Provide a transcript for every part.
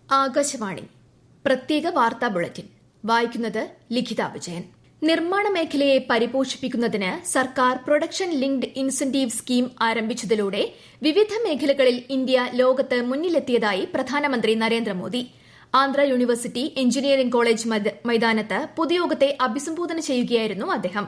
ആകാശവാണി പ്രത്യേക വാർത്താ ബുള്ളറ്റിൻ വായിക്കുന്നത് ലിഖിത വിജയൻ. നിർമ്മാണ മേഖലയെ പരിപോഷിപ്പിക്കുന്നതിന് സർക്കാർ പ്രൊഡക്ഷൻ ലിങ്ക്ഡ് ഇൻസെന്റീവ് സ്കീം ആരംഭിച്ചതിലൂടെ വിവിധ മേഖലകളിൽ ഇന്ത്യ ലോകത്ത് മുന്നിലെത്തിയതായി പ്രധാനമന്ത്രി Narendra Modi. Andhra university engineering college മൈതാനത്ത് പൊതുയോഗത്തെ അഭിസംബോധന ചെയ്യുകയായിരുന്നു അദ്ദേഹം.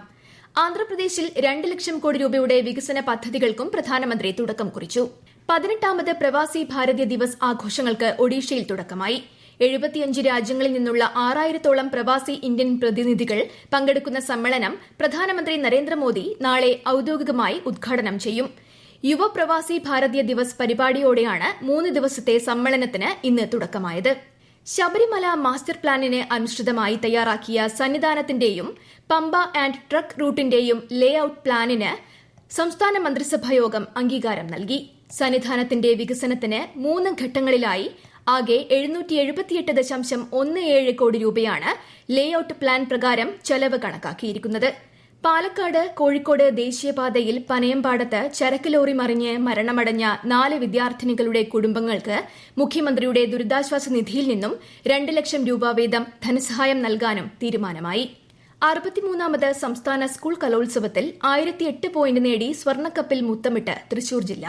ആന്ധ്രാപ്രദേശിൽ 2 ലക്ഷം കോടി രൂപയുടെ വികസന പദ്ധതികൾക്കും പ്രധാനമന്ത്രി തുടക്കം കുറിച്ചു. 18ാമത് പ്രവാസി ഭാരതീയ ദിവസ് ആഘോഷങ്ങൾക്ക് ഒഡീഷയിൽ തുടക്കമായി. 75 രാജ്യങ്ങളിൽ നിന്നുള്ള 6000-ഓളം പ്രവാസി ഇന്ത്യൻ പ്രതിനിധികൾ പങ്കെടുക്കുന്ന സമ്മേളനം പ്രധാനമന്ത്രി നരേന്ദ്രമോദി നാളെ ഔദ്യോഗികമായി ഉദ്ഘാടനം ചെയ്യും. യുവ പ്രവാസി ഭാരതീയ ദിവസ് പരിപാടിയോടെയാണ് 3 ദിവസത്തെ സമ്മേളനത്തിന് ഇന്ന് തുടക്കമായത്. ശബരിമല മാസ്റ്റർ പ്ലാനിന് അനുസൃതമായി തയ്യാറാക്കിയ സന്നിധാനത്തിന്റെയും പമ്പ ആൻഡ് ട്രക്ക് റൂട്ടിന്റെയും ലേ ഔട്ട് പ്ലാനിന് സംസ്ഥാന മന്ത്രിസഭായോഗം അംഗീകാരം നൽകി. സന്നിധാനത്തിന്റെ വികസനത്തിന് 3 ഘട്ടങ്ങളിലായി ആകെ 778.17 കോടി രൂപയാണ് ലേ ഔട്ട് പ്ലാൻ പ്രകാരം ചെലവ് കണക്കാക്കിയിരിക്കുന്നത്. പാലക്കാട് കോഴിക്കോട് ദേശീയപാതയിൽ പനയമ്പാടത്ത് ചരക്ക് ലോറി മറിഞ്ഞ് മരണമടഞ്ഞ 4 വിദ്യാർത്ഥിനികളുടെ കുടുംബങ്ങൾക്ക് മുഖ്യമന്ത്രിയുടെ ദുരിതാശ്വാസ നിധിയിൽ നിന്നും 2 ലക്ഷം രൂപ വീതം ധനസഹായം നൽകാനും തീരുമാനമായി. 63ാമത് സംസ്ഥാന സ്കൂൾ കലോത്സവത്തിൽ 1008 പോയിന്റ് നേടി സ്വർണ്ണക്കപ്പിൽ മുത്തമിട്ട് തൃശൂർ ജില്ല.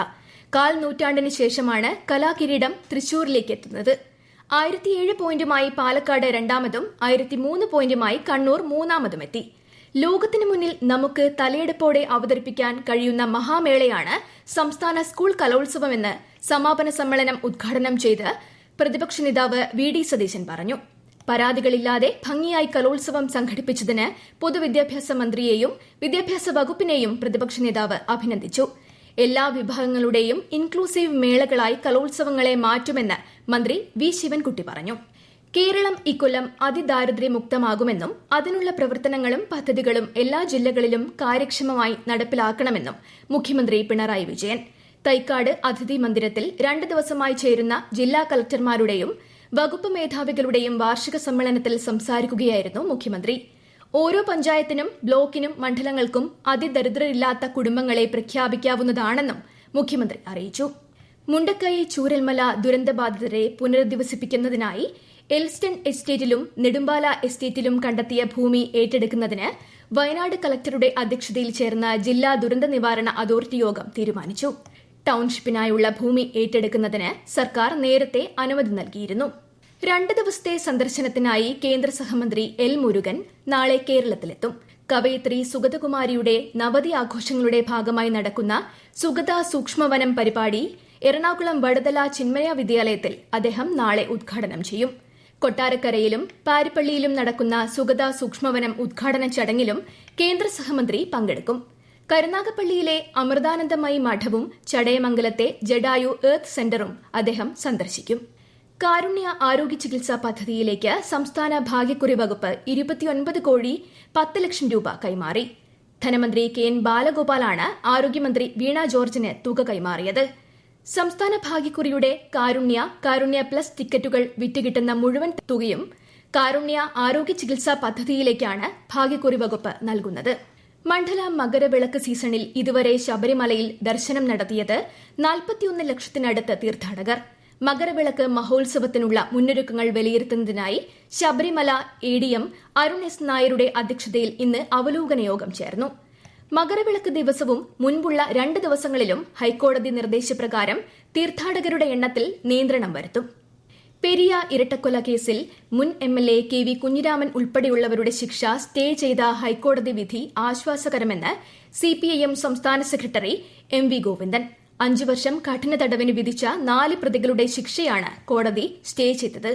1/4 നൂറ്റാണ്ടിന് ശേഷമാണ് കലാകിരീടം തൃശൂരിലേക്ക് എത്തുന്നത്. 1007 പോയിന്റുമായി പാലക്കാട് 2ാമതും 1003 പോയിന്റുമായി കണ്ണൂർ 3ാമതുമെത്തി. ലോകത്തിനു മുന്നിൽ നമുക്ക് തലയെടുപ്പോടെ അവതരിപ്പിക്കാൻ കഴിയുന്ന മഹാമേളയാണ് സംസ്ഥാന സ്കൂൾ കലോത്സവമെന്ന് സമാപന സമ്മേളനം ഉദ്ഘാടനം ചെയ്ത് പ്രതിപക്ഷ നേതാവ് വി.ഡി. സതീശൻ പറഞ്ഞു. പരാതികളില്ലാതെ ഭംഗിയായി കലോത്സവം സംഘടിപ്പിച്ചതിന് പൊതുവിദ്യാഭ്യാസ മന്ത്രിയെയും വിദ്യാഭ്യാസ വകുപ്പിനെയും പ്രതിപക്ഷ നേതാവ് അഭിനന്ദിച്ചു. എല്ലാ വിഭാഗങ്ങളുടെയും ഇൻക്ലൂസീവ് മേളകളായി കലോത്സവങ്ങളെ മാറ്റുമെന്ന് മന്ത്രി വി. ശിവൻകുട്ടി പറഞ്ഞു. കേരളം ഇക്കൊല്ലം അതിദാരിദ്ര്യമുക്തമാകുമെന്നും അതിനുള്ള പ്രവർത്തനങ്ങളും പദ്ധതികളും എല്ലാ ജില്ലകളിലും കാര്യക്ഷമമായി നടപ്പിലാക്കണമെന്നും മുഖ്യമന്ത്രി പിണറായി വിജയൻ തൈക്കാട് അതിഥി മന്ദിരത്തിൽ 2 ദിവസമായി ചേരുന്ന ജില്ലാ കളക്ടർമാരുടെയും വകുപ്പ് മേധാവികളുടെയും വാർഷിക സമ്മേളനത്തിൽ സംസാരിക്കുകയായിരുന്നു മുഖ്യമന്ത്രി. ഓരോ പഞ്ചായത്തിനും ബ്ലോക്കിനും മണ്ഡലങ്ങൾക്കും അതിദരിദ്രരില്ലാത്ത കുടുംബങ്ങളെ പ്രഖ്യാപിക്കാവുന്നതാണെന്നും മുഖ്യമന്ത്രി അറിയിച്ചു. മുണ്ടക്കൈ ചൂരൽമല ദുരന്തബാധിതരെ പുനരധിവസിപ്പിക്കുന്നതിനായി എൽസ്റ്റൺ എസ്റ്റേറ്റിലും നെടുമ്പാല എസ്റ്റേറ്റിലും കണ്ടെത്തിയ ഭൂമി ഏറ്റെടുക്കുന്നതിന് വയനാട് കളക്ടറുടെ അധ്യക്ഷതയിൽ ചേർന്ന ജില്ലാ ദുരന്ത നിവാരണ അതോറിറ്റി യോഗം തീരുമാനിച്ചു. ടൌൺഷിപ്പിനായുള്ള ഭൂമി ഏറ്റെടുക്കുന്നതിന് സർക്കാർ നേരത്തെ അനുമതി നൽകിയിരുന്നു. 2 ദിവസത്തെ സന്ദർശനത്തിനായി കേന്ദ്ര സഹമന്ത്രി എൽ മുരുകൻ നാളെ കേരളത്തിലെത്തും. കവയിത്രി സുഗതകുമാരിയുടെ നവതി ആഘോഷങ്ങളുടെ ഭാഗമായി നടക്കുന്ന സുഗത സൂക്ഷ്മവനം പരിപാടി എറണാകുളം വടതല ചിന്മയ വിദ്യാലയത്തിൽ അദ്ദേഹം നാളെ ഉദ്ഘാടനം ചെയ്യും. കൊട്ടാരക്കരയിലും പാരിപ്പള്ളിയിലും നടക്കുന്ന സുഗത സൂക്ഷ്മവനം ഉദ്ഘാടന ചടങ്ങിലും കേന്ദ്ര സഹമന്ത്രി പങ്കെടുക്കും. കരുനാഗപ്പള്ളിയിലെ അമൃതാനന്ദമയി മഠവും ചടയമംഗലത്തെ ജഡായു എർത്ത് സെന്ററും അദ്ദേഹം സന്ദർശിക്കും. കാരുണ്യ ആരോഗ്യ ചികിത്സാ പദ്ധതിയിലേക്ക് സംസ്ഥാന ഭാഗ്യക്കുറി വകുപ്പ് 29 കോടി 10 ലക്ഷം രൂപ കൈമാറി. ധനമന്ത്രി കെ എൻ ബാലഗോപാലാണ് ആരോഗ്യമന്ത്രി വീണ ജോർജിന് തുക കൈമാറിയത്. സംസ്ഥാന ഭാഗ്യക്കുറിയുടെ കാരുണ്യ പ്ലസ് ടിക്കറ്റുകൾ വിറ്റുകിട്ടുന്ന മുഴുവൻ തുകയും കാരുണ്യ ആരോഗ്യ ചികിത്സാ പദ്ധതിയിലേക്കാണ് ഭാഗ്യക്കുറി വകുപ്പ് നൽകുന്നത്. മണ്ഡല മകരവിളക്ക് സീസണിൽ ഇതുവരെ ശബരിമലയിൽ ദർശനം നടത്തിയത് 41 ലക്ഷത്തിനടുത്ത് തീർത്ഥാടകർ. മകരവിളക്ക് മഹോത്സവത്തിനുള്ള മുന്നൊരുക്കങ്ങൾ വിലയിരുത്തുന്നതിനായി ശബരിമല എഡിഎം അരുൺ എസ് നായരുടെ അധ്യക്ഷതയിൽ ഇന്ന് അവലോകന യോഗം ചേർന്നു. മകരവിളക്ക് ദിവസവും മുൻപുള്ള 2 ദിവസങ്ങളിലും ഹൈക്കോടതി നിർദ്ദേശപ്രകാരം തീർത്ഥാടകരുടെ എണ്ണത്തിൽ നിയന്ത്രണം വരുത്തും. പെരിയ ഇരട്ടക്കൊല കേസിൽ മുൻ എംഎൽഎ കെ വി കുഞ്ഞിരാമൻ ഉൾപ്പെടെയുള്ളവരുടെ ശിക്ഷ സ്റ്റേ ചെയ്ത ഹൈക്കോടതി വിധി ആശ്വാസകരമെന്ന് സിപിഐഎം സംസ്ഥാന സെക്രട്ടറി എം വി ഗോവിന്ദൻ. 5 വർഷം കഠിന തടവിന് വിധിച്ച 4 പ്രതികളുടെ ശിക്ഷയാണ് കോടതി സ്റ്റേ ചെയ്തത്.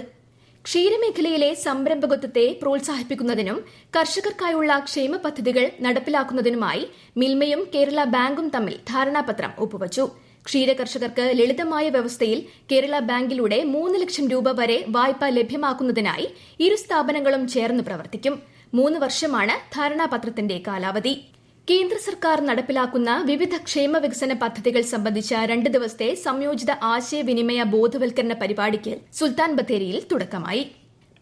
ക്ഷീരമേഖലയിലെ സംരംഭകത്വത്തെ പ്രോത്സാഹിപ്പിക്കുന്നതിനും കർഷകർക്കായുള്ള ക്ഷേമ പദ്ധതികൾ നടപ്പിലാക്കുന്നതിനുമായി മിൽമയും കേരള ബാങ്കും തമ്മിൽ ധാരണാപത്രം ഒപ്പുവച്ചു. ക്ഷീര കർഷകർക്ക് ലളിതമായ വ്യവസ്ഥയിൽ കേരള ബാങ്കിലൂടെ 3 ലക്ഷം രൂപ വരെ വായ്പ ലഭ്യമാക്കുന്നതിനായി ഇരു സ്ഥാപനങ്ങളും ചേർന്ന് പ്രവർത്തിക്കും. 3 വർഷമാണ് ധാരണാപത്രത്തിന്റെ കാലാവധി. കേന്ദ്ര സർക്കാർ നടപ്പിലാക്കുന്ന വിവിധ ക്ഷേമ വികസന പദ്ധതികൾ സംബന്ധിച്ച 2 ദിവസത്തെ സംയോജിത ആശയവിനിമയ ബോധവൽക്കരണ പരിപാടിക്ക് സുൽത്താൻ ബത്തേരിയിൽ തുടക്കമായി.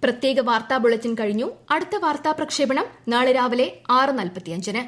പ്രത്യേക വാർത്താ ബുള്ളറ്റിൻ കഴിഞ്ഞു. അടുത്ത വാർത്താ പ്രക്ഷേപണം നാളെ രാവിലെ 6:45-ന്.